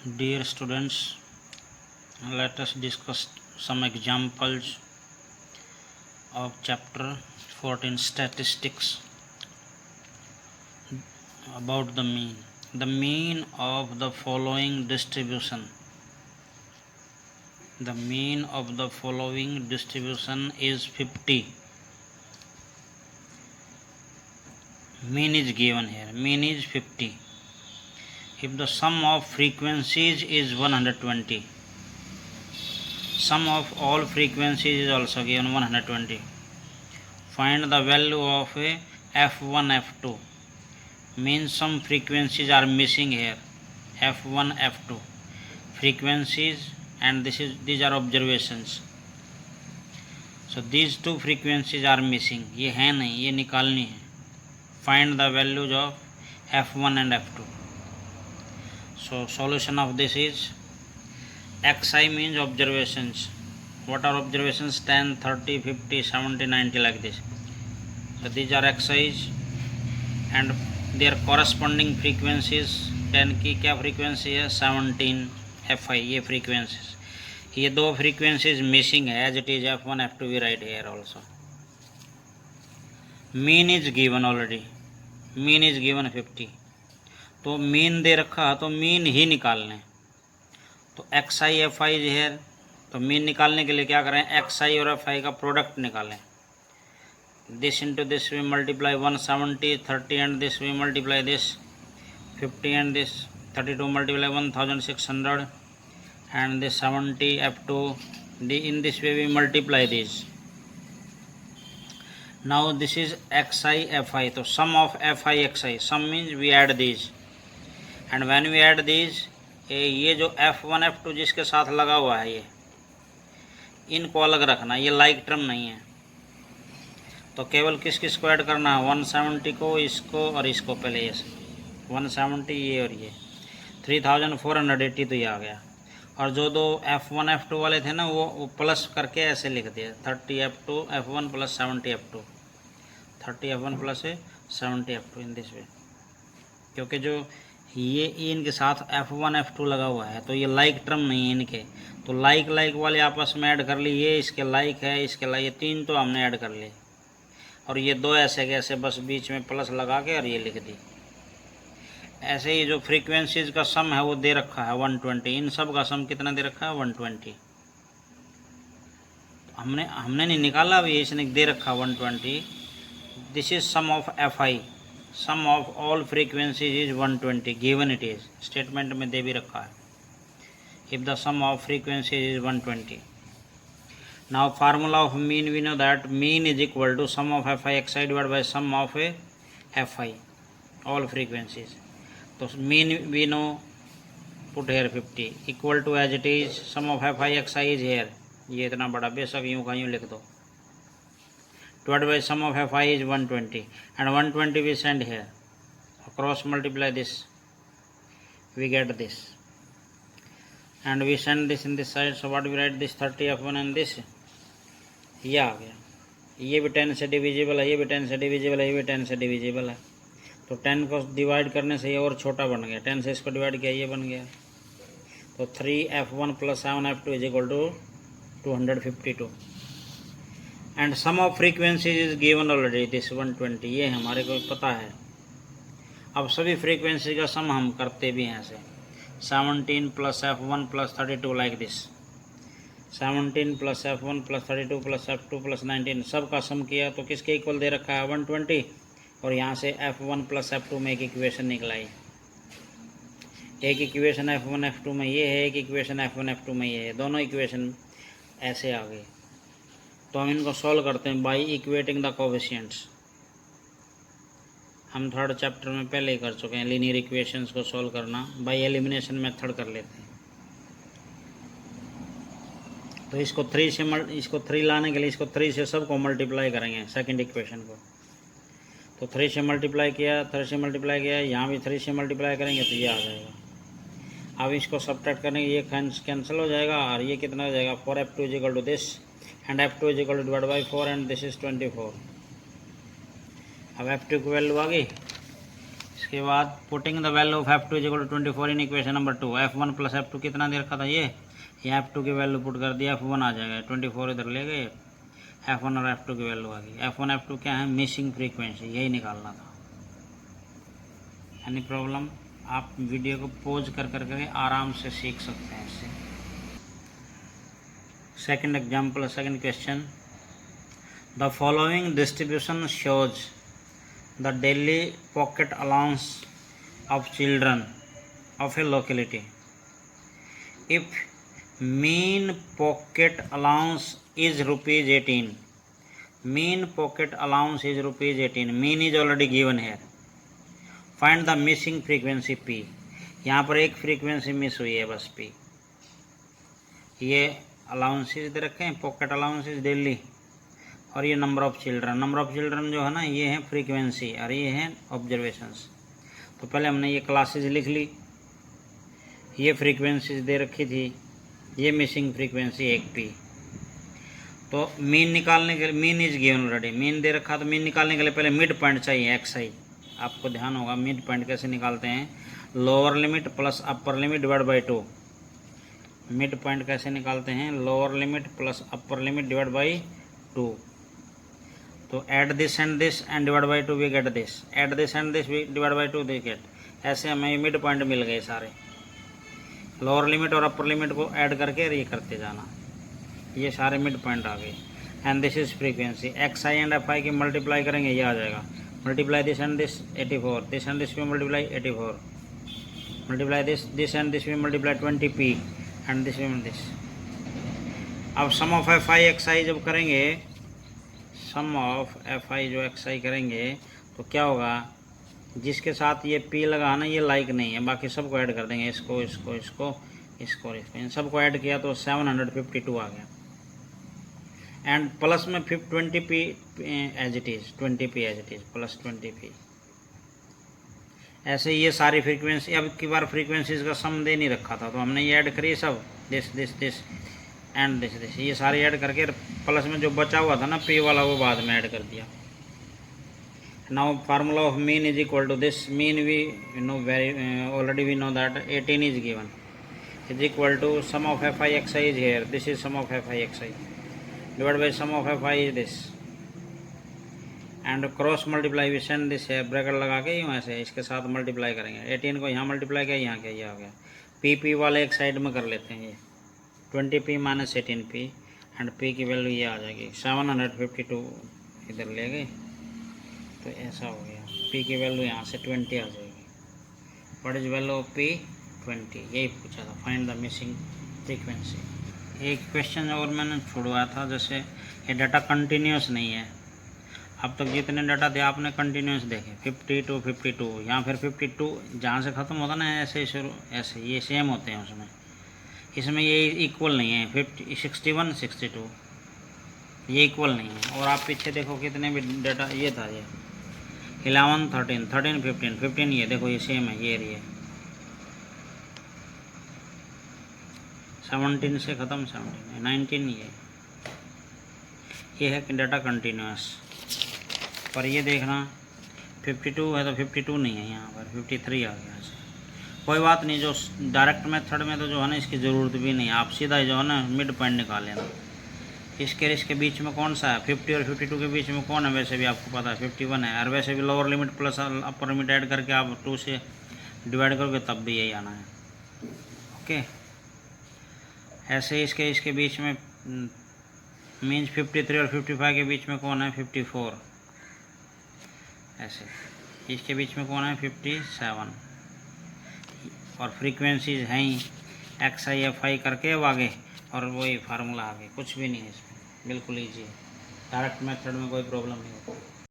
Dear students, let us discuss some examples of chapter 14 statistics about the mean. The mean of the following distribution. The mean of the following distribution is 50. Mean is given here. Mean is 50. If the sum of frequencies is 120, sum of all frequencies is also given 120. Find the value of a f1 f2. Means some frequencies are missing here. f1 f2 frequencies, and these are observations. So these two frequencies are missing. ये है नहीं, ये निकालनी है. Find the values of f1 and f2. So solution of this is xi means observations. What are observations? 10, 30, 50, 70, 90 like this. So these are xi's and their corresponding frequencies. 10 की क्या frequency है? 17 fi. ये frequencies. ये दो frequencies missing है. As it is f1 f2 we write here also. Mean is given already. Mean is given 50. तो mean they रखा तो मीन ही निकाल लें. तो एक्स आई एफ आई है, तो मीन निकालने के लिए क्या करें? एक्स आई और एफ आई का प्रोडक्ट निकालें. This into this we multiply 170, 30 and this we multiply this 50 and this 32 multiply 1600 and this 70 f2. In this way we multiply this. Now this is xi fi. So sum of fi xi. Sum means we add these. And when we add these, ये जो f1 f2 जिसके साथ लगा हुआ है, ये इनको अलग रखना. ये लाइक टर्म नहीं है, तो केवल किस किस को ऐड करना है? 170 को, इसको और इसको. पहले ये 170 ये और ये 3480 तो ये आ गया. और जो दो f1 f2 वाले थे ना, वो प्लस करके ऐसे लिख दिया. 30 f2 f1 plus 70 f2. 30 f1 plus 70 f2 in this way. क्योंकि जो ये इनके साथ f1 f2 लगा हुआ है, तो ये लाइक टर्म नहीं है इनके. तो लाइक वाले आपस में ऐड कर ली. ये इसके लाइक है, इसके लाइक, ये तीन तो हमने ऐड कर लिए. और ये दो ऐसे कैसे बस बीच में प्लस लगा के और ये लिख दी. ऐसे ही जो फ्रीक्वेंसीज का सम है वो दे रखा है 120. इन सब का सम कितना दे रखा है? 120. हमने नहीं निकाला अभी, इसने दे रखा 120. This is sum of F I. Sum of all frequencies is 120. Given it is. Statement में दे भी रखा है. If the sum of frequencies is 120. Now formula of mean, we know that mean is equal to sum of F I X I divide by sum of F I all frequencies. तो mean we know, put here 50 equal to as it is sum of F I X I is here. ये इतना बड़ा, बेशक यूँ का यूँ लिख दो. divided by sum of fi is 120 and 120 we send here. Cross multiply this, we get this, and we send this in this side. So what we write? This 30 f1 and this ये आ गया. ये भी 10 से divisible है, ये भी 10 से divisible है, ये भी 10 से डिविजिबल है. तो 10 को डिवाइड करने से ये और छोटा बन गया. 10 से इसको डिवाइड किया, ये बन गया. तो 3f1 plus 7f2 is equal to 252. And sum of frequencies is given already. This 120 ये हमारे को पता है. अब सभी फ्रीक्वेंसी का सम हम करते भी हैं ऐसे. 17 plus f1 plus 32 like this. 17 plus f1 plus 32 plus f2 plus 19 सब का सम किया तो किसके इक्वल दे रखा है? 120. और यहाँ से f1 प्लस f2 में एक इक्वेशन निकलाई. एक इक्वेशन f1 f2 में ये है, एक इक्वेशन f1 f2 में ये है. दोनों इक्वेशन ऐसे आ गए. तो हम इनको सॉल्व करते हैं बाई इक्वेटिंग द कोएफिशिएंट्स. हम थर्ड चैप्टर में पहले ही कर चुके हैं. लीनियर इक्वेशंस को सॉल्व करना बाई एलिमिनेशन मेथड कर लेते हैं. तो इसको 3 लाने के लिए इसको 3 से सबको मल्टीप्लाई करेंगे सेकंड इक्वेशन को. तो 3 से मल्टीप्लाई किया, 3 से मल्टीप्लाई किया, यहाँ भी 3 से मल्टीप्लाई करेंगे तो ये आ जाएगा. अब इसको सब्ट्रैक्ट करेंगे, ये कैंसिल हो जाएगा और ये कितना हो जाएगा? 4f2 is equal to this and f2 is equal to divided by 4 and this is 24. अब f2 की वैल्यू आ गई. इसके बाद putting the value of F2 is equal to 24 in equation number 2। F1 plus F2 कितना दे रखा था ये F2 की वैल्यू पुट कर दिया, F1 आ जाएगा, 24 इधर ले गए, F1 और F2 की वैल्यू आ गई। F1 F2 क्या है, मिसिंग फ्रीक्वेंसी, यही निकालना था। Any problem? आप वीडियो को पॉज कर करके आराम से सीख सकते हैं इससे। Second example, second question, the following distribution shows the daily pocket allowance of children of a locality. If mean pocket allowance is rupees 18, mean pocket allowance is rupees 18, mean is already given here, find the missing frequency P। यहाँ पर एक frequency miss हुई है बस P। ये allowances दे रखे हैं, pocket allowances daily, और ये नंबर ऑफ़ चिल्ड्रन जो है ना, ये है फ्रीक्वेंसी और ये है ऑब्जर्वेशंस। तो पहले हमने ये क्लासेज लिख ली, ये फ्रीक्वेंसीज दे रखी थी, ये मिसिंग फ्रीक्वेंसी एक P। तो मीन निकालने के लिए, mean is given already, mean they रखा, तो मीन निकालने के लिए पहले मिड पॉइंट चाहिए XI। आपको ध्यान होगा मिड पॉइंट कैसे निकालते हैं, lower limit plus upper limit divide by 2। Mid point कैसे निकालते हैं, lower limit plus upper limit divide by 2। तो add this and divide by 2 we get this, add this and this we divide by 2 we get. ऐसे हमें mid point मिल गए सारे, lower limit और upper limit को ऐड करके ये करते जाना, ये सारे मिड पॉइंट आ गए। And this is frequency, XI and FI की मल्टीप्लाई करेंगे, ये आ जाएगा, multiply this and this 84, this and this भी multiply 84, multiply this and this भी मल्टीप्लाई 20P एंड दिस भी दिस। अब सम ऑफ FI XI जब करेंगे, सम ऑफ FI जो XI करेंगे तो क्या होगा, जिसके साथ ये P लगा ना, ये लाइक नहीं है, बाकी सबको ऐड कर देंगे, इसको इसको इसको इसको और इसको, इन सबको ऐड किया तो 752 आ गया। एंड प्लस में 20P as it is, 20P as it is, plus 20P। ऐसे ये सारी फ्रीक्वेंसी, अब की बार फ्रीक्वेंसीज का सम दे नहीं रखा था, तो हमने ये ऐड करी सब, this this this and this this, ये सारे ऐड करके प्लस में जो बचा हुआ था ना P वाला, वो बाद में ऐड कर दिया। Now formula of mean is equal to this, mean we know very already we know that 18 is given, is equal to sum of FI XI is here, this is sum of FI XI divide by sum of FI is this, and cross multiplication this है, bracket लगा के यूँ ऐसे इसके साथ multiply करेंगे, 18 को यहाँ मल्टीप्लाई किया, यहाँ क्या, ये आ गया। P वाले एक साइड में कर लेते हैं, ये 20P minus 18P and P की वैल्यू ये आ जाएगी 752, इधर ले गए तो ऐसा हो गया, P की वैल्यू यहाँ से 20 आ जाएगी। What is value of P, 20, यही पूछा था, फाइंड द मिसिंग फ्रीक्वेंसी। एक क्वेश्चन और मैंने छुड़वाया था, जैसे ये डाटा कंटिन्यूस नहीं है, अब तक जितने डाटा थे आपने कंटिन्यूस देखे, 50 to 52, यहाँ फिर 52 जहाँ से ख़त्म होता ना, ऐसे शुरू, ऐसे ये सेम होते हैं उसमें, इसमें ये इक्वल नहीं है, 50 61 62 ये इक्वल नहीं है। और आप पीछे देखो कितने भी डाटा, ये था ये 11 13 13 15 15, ये देखो ये सेम है, ये रही है 17 से ख़त्म, 17 19, ये है कि डाटा कंटिन्यूस। पर ये देखना 52 है तो 52 नहीं है, यहाँ पर 53 आ गया। कोई बात नहीं, जो डायरेक्ट मेथड में तो जो है ना इसकी ज़रूरत भी नहीं है, आप सीधा जो है ना मिड पॉइंट निकाल लेना। इसके बीच में कौन सा है, 50 और 52 के बीच में कौन है, वैसे भी आपको पता है 51 है, और वैसे भी lower limit plus upper limit add करके आप 2 से डिवाइड करोगे तब भी यही आना है। ओके, ऐसे इसके बीच में मीन्स 53 और 55 के बीच में कौन है, 54, ऐसे इसके बीच में कौन है, 57, और फ्रीक्वेंसीज हैं ही XI FI करके अब आगे, और वही फार्मूला आगे, कुछ भी नहीं है इसमें, बिल्कुल ईजी है, डायरेक्ट मेथड में कोई प्रॉब्लम नहीं होती।